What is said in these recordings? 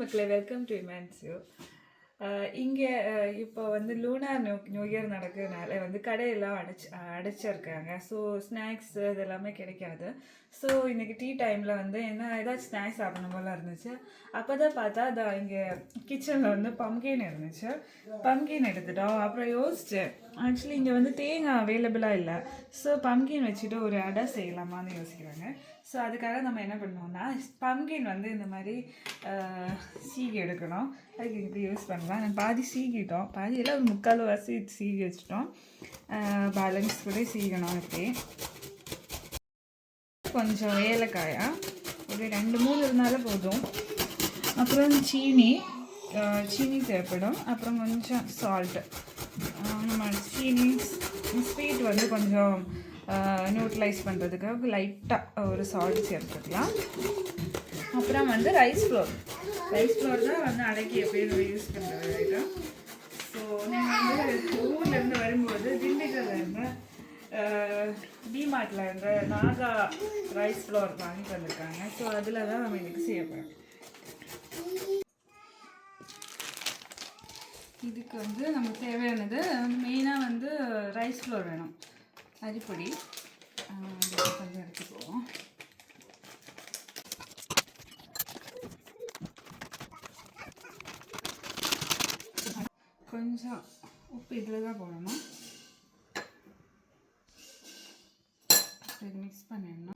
மக்களே, welcome to இமேன்சியூ. இங்கே இப்போ வந்து லூனார் நியூ இயர் நடக்கிறதுனால வந்து கடையெல்லாம் அடைச்சிருக்காங்க. ஸோ ஸ்நாக்ஸ் இது எல்லாமே கிடைக்காது. ஸோ இன்றைக்கி டீ டைமில் வந்து என்ன ஏதாச்சும் ஸ்நாக்ஸ் சாப்பிடணும் போல இருந்துச்சு. அப்போ தான் பார்த்தா அதான் இங்கே கிச்சனில் வந்து பம்கின் இருந்துச்சு. பம்கின் எடுத்துட்டோம். அப்புறம் யோசித்தேன், ஆக்சுவலி இங்கே வந்து தேங்காய் அவைலபிளாக இல்லை. ஸோ பம்கின் வச்சுட்டு ஒரு அடை செய்யலாமான்னு யோசிக்கிறாங்க. ஸோ அதுக்காக நம்ம என்ன பண்ணுவோம்னா, பம்கின் வந்து இந்த மாதிரி சீகி எடுக்கணும். அதுக்கு இப்படி யூஸ் பண்ணலாம். நான் பாதி சீகிட்டோம், பாதியெல்லாம் ஒரு 3/4 சீகி வச்சுட்டோம். பேலன்ஸ் கூட சீகணும். இப்படி கொஞ்சம் ஏலக்காயா ஒரு 2-3 இருந்தாலும் போதும். அப்புறம் சீனி தேவைப்படும். அப்புறம் கொஞ்சம் சால்ட்டு. நம்ம சீனி ஸ்வீட் வந்து கொஞ்சம் நியூட்ரலைஸ் பண்ணுறதுக்காக லைட்டாக ஒரு சால்ட் சேர்த்துக்கலாம். அப்புறம் வந்து ரைஸ் ஃப்ளோர் தான் வந்து அடைக்கி எப்பயும் யூஸ் பண்ணுறது ஐட்டம். ஸோ நீங்கள் வந்து ஊர்லேருந்து வரும்போது திண்டுக்கல்லேருந்து டிமார்ட்டில் இருந்து நாகா ரைஸ் ஃப்ளோர் வாங்கிட்டு வந்திருக்காங்க. ஸோ அதில் தான் நம்ம இன்றைக்கி செய்யப்போம். இதுக்கு வந்து நமக்கு தேவையானது மெயினாக வந்து ரைஸ் ஃப்ளோர் வேணும், அரிப்பொடி கொஞ்சம் எடுத்துக்குவோம். கொஞ்சம் உப்பு இதில் தான் போடணும். இது மிக்ஸ் பண்ணிடணும்.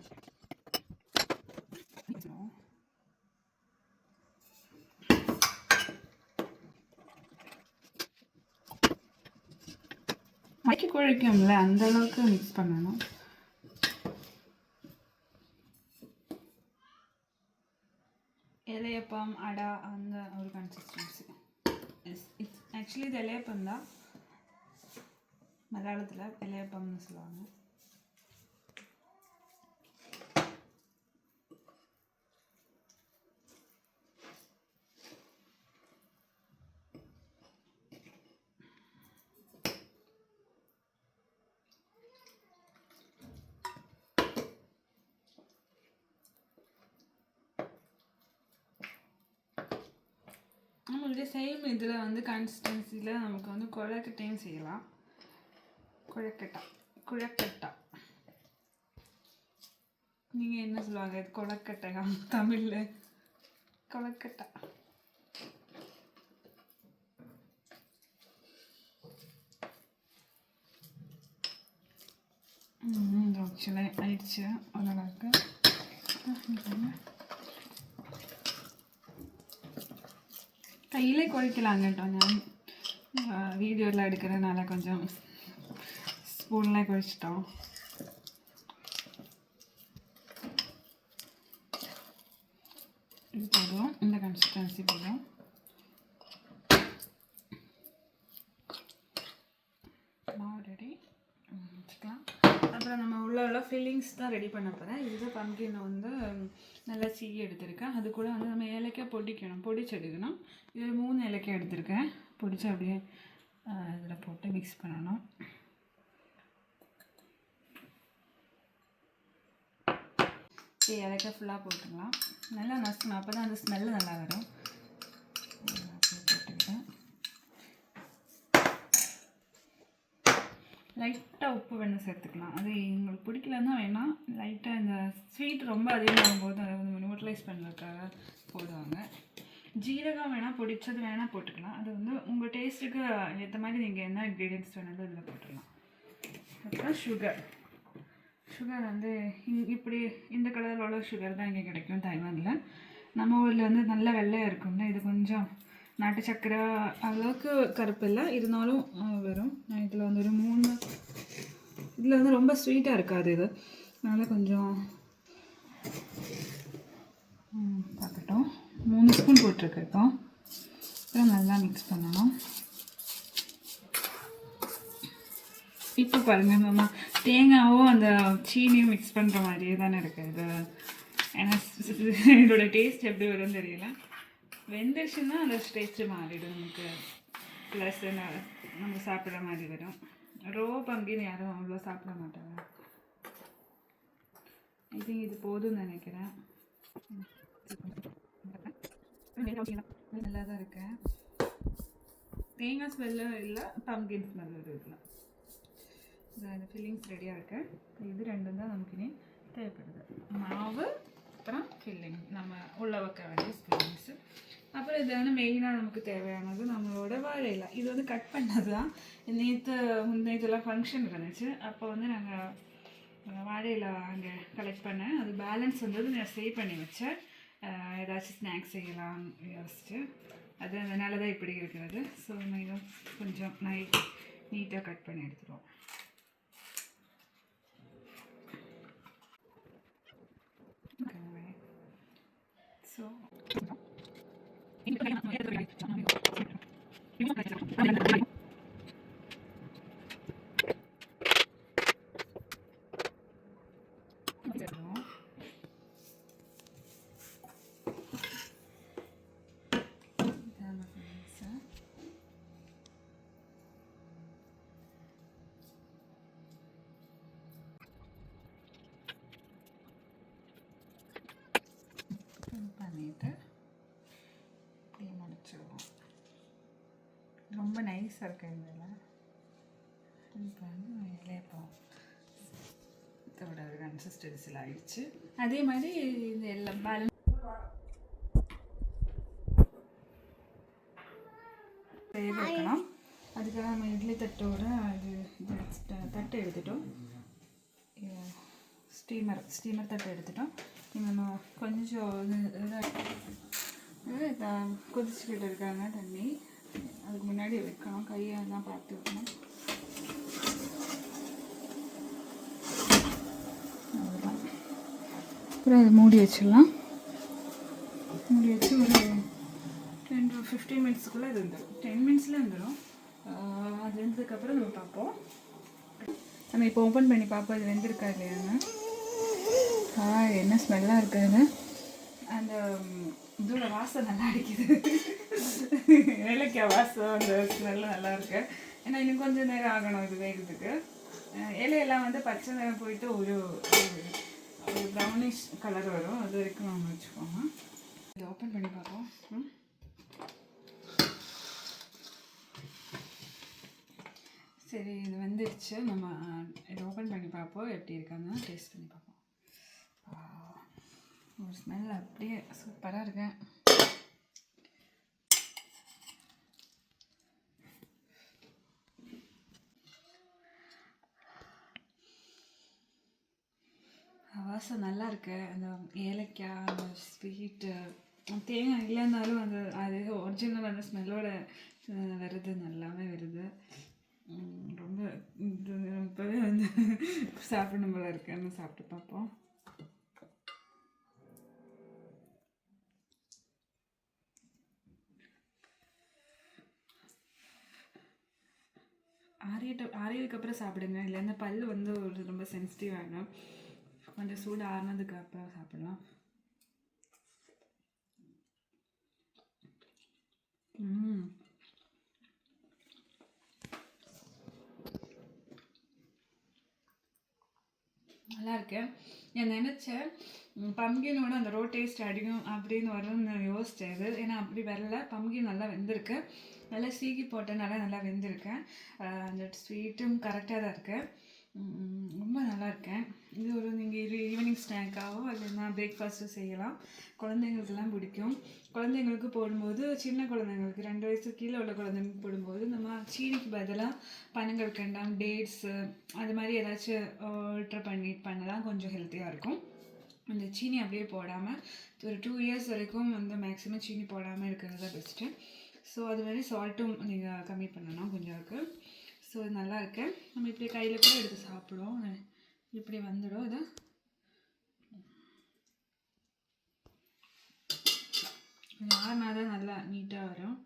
மக்கி குழைக்கும்ல, அந்த அளவுக்கு மிக்ஸ் பண்ணணும். இலையப்பம் அடா அந்த ஒரு கன்சிஸ்டன்சி. ஆக்சுவலி இது இலையப்பம் தான், மலையாளத்தில் இலையப்பம்னு சொல்லுவாங்க. நம்மளுடைய சேம் இதில் வந்து கன்சிஸ்டன்சியில் நமக்கு வந்து குழக்கட்டையும் செய்யலாம். குழக்கட்டா நீங்கள் என்ன சொல்லுவாங்க? இது குழக்கட்டையா தமிழில்? குழக்கட்டா. ஆக்சுவலாக ஆயிடுச்சு ஓரளவுக்கு. கையிலே குழைக்கலாங்கட்டோம். நான் வீடியோவில் எடுக்கிறதுனால கொஞ்சம் ஸ்பூன்லாம் குழைச்சிட்டோம். இது போதும், இந்த கன்சிஸ்டன்சி போதும். மாவு ரெடி வச்சுக்கலாம். அப்புறம் நம்ம உள்ள ஃபில்லிங்ஸ் தான் ரெடி பண்ண போகிறேன். இது பம்கின் வந்து நல்லா சீகி எடுத்திருக்கேன். அது கூட வந்து நம்ம ஏலக்காய் பொடிச்சு எடுக்கணும். இது 3 ஏலக்காய் எடுத்திருக்கேன். பொடிச்சு அப்படியே இதில் போட்டு மிக்ஸ் பண்ணணும். ஏலக்காய் ஃபுல்லாக போட்டுக்கலாம். நல்லா நசுக்கணும், அப்போ தான் அந்த ஸ்மெல்லு நல்லா வரும். போட்டுக்கிட்டேன். லைட்டாக உப்பு வேணும் சேர்த்துக்கலாம். அது உங்களுக்கு பிடிக்கலன்னா வேணாம். லைட்டாக இந்த ஸ்வீட் ரொம்ப அதிகமாகும் போது அதை வந்து நியூட்ரலைஸ் பண்ணுறதுக்காக போடுவாங்க. ஜீரகம் வேணால் பொடிச்சது வேணால் போட்டுக்கலாம். அது வந்து உங்கள் டேஸ்ட்டுக்கு ஏற்ற மாதிரி நீங்கள் என்ன இன்க்ரீடியன்ஸ் வேணாலும் இதில் போட்டுக்கலாம். அப்புறம் சுகர் வந்து இப்படி இந்த கலரில் உள்ள சுகர் தான் இங்கே கிடைக்கும் தைவானில். நம்ம ஊரில் வந்து நல்ல வெள்ளையாக இருக்கும்ல, இது கொஞ்சம் நாட்டு சக்கரை அளவுக்கு கருப்பு இல்லை, இருந்தாலும் வரும். நான் இதில் வந்து ஒரு 3, இதில் வந்து ரொம்ப ஸ்வீட்டாக இருக்காது இது, அதனால் கொஞ்சம் பார்க்கட்டும். 3 ஸ்பூன் போட்டிருக்கோம். அப்புறம் நல்லா மிக்ஸ் பண்ணணும். இப்போ பாருங்கள், நம்ம தேங்காயும் அந்த சீனியும் மிக்ஸ் பண்ணுற மாதிரியே தானே இருக்குது இது. ஏன்னா இதோட டேஸ்ட் எப்படி வரும்னு தெரியல. வெந்துச்சுன்னா அந்த டேஸ்ட்டு மாறிடும் நமக்கு. ப்ளஸ் நம்ம சாப்பிட்ற மாதிரி வரும். ரோ பம்கின் யாரும் அவ்வளோ சாப்பிட மாட்டாங்க. ஐ திங்க் இது போதும்னு நினைக்கிறேன். நல்லா தான் இருக்கேன். தேங்காய் ஸ்மெல்லும் இல்லை, பம்கின் ஸ்மெல்லும் இல்லை. இந்த ஃபில்லிங்ஸ் ரெடியாக இருக்கு. இது ரெண்டும் தான் நமக்கு இனி தேவைப்படுது. மாவு அப்புறம் ஃபில்லிங், நம்ம உள்ள வைக்க வேண்டிய ஃபில்லிங்ஸு. அப்புறம் இதான மெயினாக நமக்கு தேவையானது நம்மளோட வாழை இலை. இது வந்து கட் பண்ணது தான். முன்னேற்றெல்லாம் ஃபங்க்ஷன் இருந்துச்சு. அப்போ வந்து நாங்கள் வாழை இலை அங்கே கலெக்ட் பண்ணேன். அது பேலன்ஸ் வந்தது நான் சேவ் பண்ணி வச்சேன். ஏதாச்சும் ஸ்நாக்ஸ் செய்யலாம்னு யோசிச்சு, அது அதனால தான் இப்படி இருக்கிறது. ஸோ இன்னும் கொஞ்சம் நீட்டாக கட் பண்ணி எடுத்துருவோம். ஸோ பண்ணிட்டு இப்படி முடிச்சிடுவோம். ரொம்ப நைஸாக இருக்கு இதில். இப்போ வந்து இலையப்பம் இதோட கன்சிஸ்டன்சியில் ஆயிடுச்சு. அதே மாதிரி இது எல்லாம் பேலன்ஸ் வேக வைக்கலாம். அதுக்காக நம்ம இட்லி தட்டோட இது தட்டை எடுத்துட்டோம். ஸ்டீமர் தட்டை எடுத்துட்டோம். நம்ம கொஞ்சம் கொதிச்சுக்கிட்டு இருக்காங்க தண்ணி. அதுக்கு முன்னாடி வைக்கணும், கையை தான் பார்த்து வைக்கணும். அவ்வளோதான். அப்புறம் அதை மூடி வச்சிடலாம். மூடி வச்சு ஒரு 10 to 15 மினிட்ஸ்க்குள்ளே இது வந்துடும். 10 மினிட்ஸில் வந்துடும். அது வெந்ததுக்கப்புறம் நம்ம பார்ப்போம். நம்ம இப்போ ஓப்பன் பண்ணி பார்ப்போம் இது வெந்திருக்கா இல்லையான்னு. என்ன ஸ்மெல்லாக இருக்குதுன்னு. அந்த இதோட வாசம் நல்லா அடிக்குது. ஏலக்காய் வாசம், அந்த ஸ்மெல்லு நல்லா இருக்கு. ஏன்னா இன்னும் கொஞ்சம் நேரம் ஆகணும் இது வேகிறதுக்கு. இலையெல்லாம் வந்து பச்சை நேரம் போயிட்டு ஒரு ப்ரௌனிஷ் கலர் வரும். அது வரைக்கும் நம்ம வச்சுக்கோங்க. இதை ஓப்பன் பண்ணி பார்ப்போம். சரி, இது வந்துடுச்சு. நம்ம இதை ஓப்பன் பண்ணி பார்ப்போம் எப்படி இருக்காங்க, டேஸ்ட் பண்ணி பார்ப்போம். ஒரு ஸ்மெல் அப்படியே சூப்பராக இருக்கு. வாசம் நல்லா இருக்கு. அந்த ஏலக்காய், அந்த ஸ்வீட்டு, தேங்காய் இல்லைன்னாலும் அது ஒரிஜினல் அந்த ஸ்மெல்லோட வருது, நல்லாவே வருது. ரொம்ப இப்போவே வந்து சாப்பிடணும் போல இருக்குன்னு சாப்பிட்டு பார்ப்போம். ஆறியதுக்கப்புறம் சாப்பிடுங்க, இல்லைன்னா பல் வந்து ரொம்ப சென்சிட்டிவ் ஆகிடும். கொஞ்சம் சூடு ஆறினதுக்கு அப்புறம் சாப்பிடலாம். நல்லா இருக்கு. நான் நினச்சேன் பம்கினோட அந்த ரோ டேஸ்ட் அடிக்கும் அப்படின்னு வரும்னு யோசித்தேன். இது ஏன்னா அப்படி வரல. பம்கின் நல்லா வெந்திருக்கு. நல்லா சீக்கி போட்டனால நல்லா வெந்திருக்கேன். அந்த ஸ்வீட்டும் கரெக்டாக தான் இருக்கு. ரொம்ப நல்லா இருக்கேன். இது ஒரு நீங்கள் ஈவினிங் ஸ்நாக்காகவோ இல்லைன்னா பிரேக்ஃபாஸ்ட்டும் செய்யலாம். குழந்தைங்களுக்கெல்லாம் பிடிக்கும். குழந்தைங்களுக்கு போடும்போது, சின்ன குழந்தைங்களுக்கு 2 வயசு கீழே உள்ள குழந்தைங்களுக்கு போடும்போது நம்ம சீனிக்கு பதிலாக பனங்கற்கண்டாம், டேட்ஸு அது மாதிரி ஏதாச்சும் ஆல்ட்ரு பண்ணலாம். கொஞ்சம் ஹெல்த்தியாக இருக்கும். அந்த சீனி அப்படியே போடாமல் ஒரு 2 இயர்ஸ் வரைக்கும் வந்து மேக்ஸிமம் சீனி போடாமல் இருக்கிறது தான் பெஸ்ட்டு. ஸோ அது மாதிரி சால்ட்டும் நீங்கள் கம்மி பண்ணணும் கொஞ்சம் இருக்குது. ஸோ இது நல்லா இருக்கு. நம்ம இப்படி கையில் கூட எடுத்து சாப்பிடுவோம். இப்படி வந்துடும். இது கொஞ்சம் ஆறுனா தான் நல்லா நீட்டாக வரும்.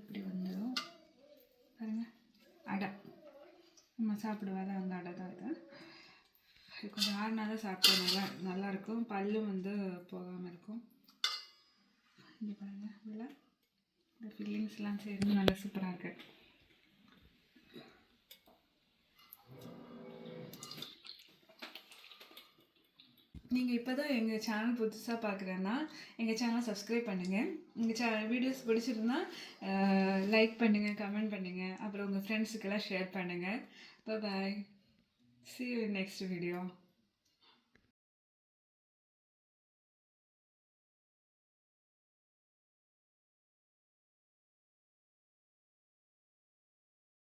இப்படி வந்துடும் பாருங்க. அடை நம்ம சாப்பிடுவாங்க, அந்த அடை தான் இது. கொஞ்சம் ஆறுனா தான் சாப்பிட்டா நல்லாயிருக்கும். பல்லும் வந்து போகாமல் இருக்கும். இங்கே பாருங்கள், உள்ள இந்த ஃபில்லிங்ஸ்லாம் சேர்ந்து நல்லா சூப்பராக இருக்குது. நீங்கள் இப்போ தான் எங்கள் சேனல் புதுசாக பார்க்குறேன்னா எங்கள் சேனலை சப்ஸ்கிரைப் பண்ணுங்கள். எங்கள் வீடியோஸ் பிடிச்சிருந்தா லைக் பண்ணுங்கள், கமெண்ட் பண்ணுங்கள், அப்புறம் உங்கள் ஃப்ரெண்ட்ஸுக்கெல்லாம் ஷேர் பண்ணுங்கள். பாய். See you in next video.